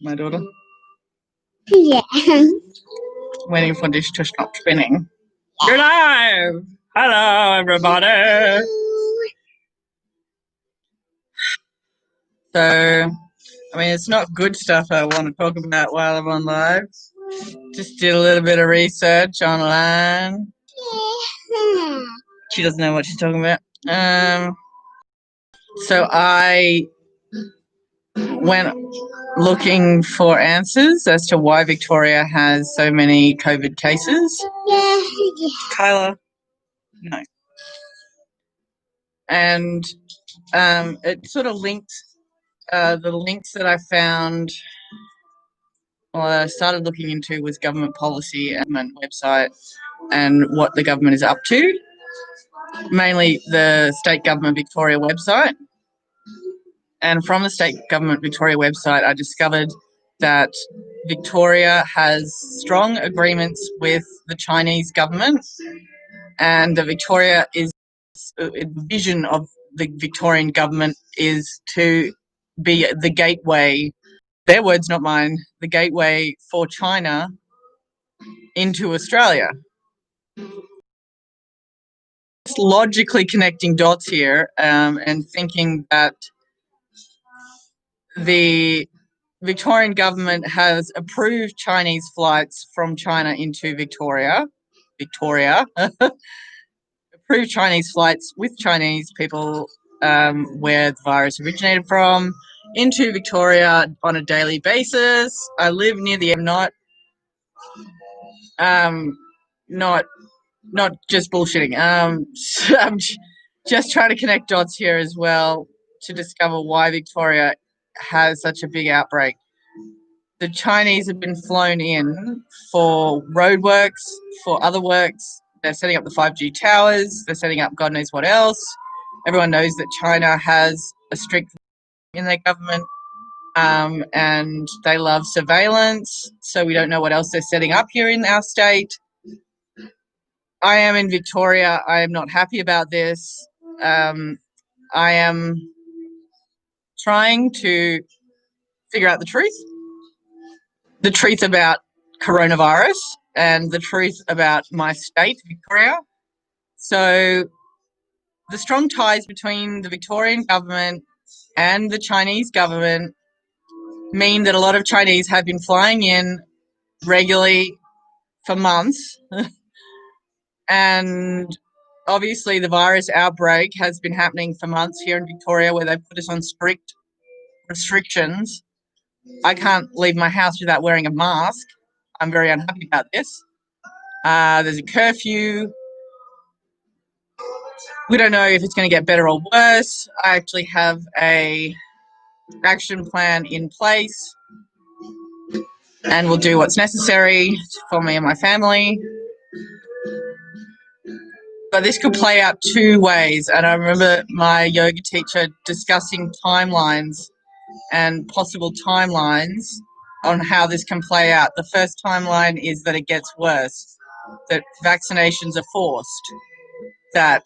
my daughter. Yeah. Waiting for dish to stop spinning. You're live! Hello, everybody! So, it's not good stuff I want to talk about while I'm on live. Just did a little bit of research online. She doesn't know what she's talking about. So I went looking for answers as to why Victoria has so many COVID cases. Kyla? No. And it sort of linked the links that I found, or I started looking into, was government policy and website and what the government is up to. Mainly the state government Victoria website. And from the state government Victoria website, I discovered that Victoria has strong agreements with the Chinese government, and that Victoria is the vision of the Victorian government is to be the gateway, their words, not mine, the gateway for China into Australia. Just logically connecting dots here, and thinking that the Victorian government has approved Chinese flights from China into Victoria, approved Chinese flights with Chinese people, where the virus originated from, into Victoria on a daily basis. I live near the not just bullshitting. So I'm just trying to connect dots here as well to discover why Victoria has such a big outbreak. The Chinese have been flown in for roadworks, for other works. They're setting up the 5G towers. They're setting up God knows what else. Everyone knows that China has a strict in their government, and they love surveillance. So we don't know what else they're setting up here in our state. I am in Victoria. I am not happy about this. I am trying to figure out the truth about coronavirus and the truth about my state, Victoria. So the strong ties between the Victorian government and the Chinese government mean that a lot of Chinese have been flying in regularly for months. And obviously the virus outbreak has been happening for months here in Victoria, where they've put us on strict restrictions. I can't leave my house without wearing a mask. I'm very unhappy about this. There's a curfew. We don't know if it's going to get better or worse. I actually have a action plan in place, and we'll do what's necessary for me and my family. But this could play out two ways, and I remember my yoga teacher discussing timelines and possible timelines on how this can play out. The first timeline is that it gets worse, that vaccinations are forced, that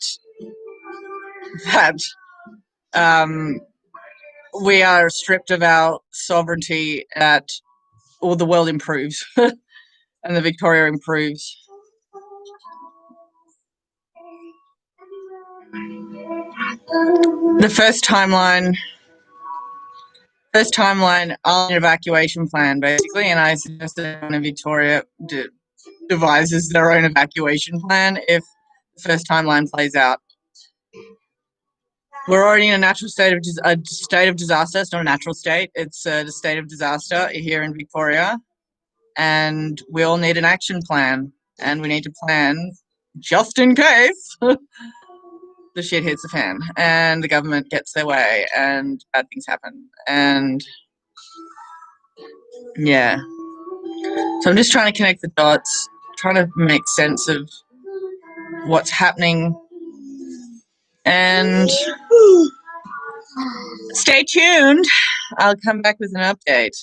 we are stripped of our sovereignty, that or the world improves and the Victoria improves. The first timeline, an evacuation plan, basically, and I suggest that one in Victoria devises their own evacuation plan if the first timeline plays out. We're already in a state of disaster. It's not a natural state. It's a state of disaster here in Victoria, and we all need an action plan, and we need to plan just in case the shit hits the fan and the government gets their way and bad things happen. And yeah, so I'm just trying to connect the dots, trying to make sense of what's happening, and stay tuned. I'll come back with an update.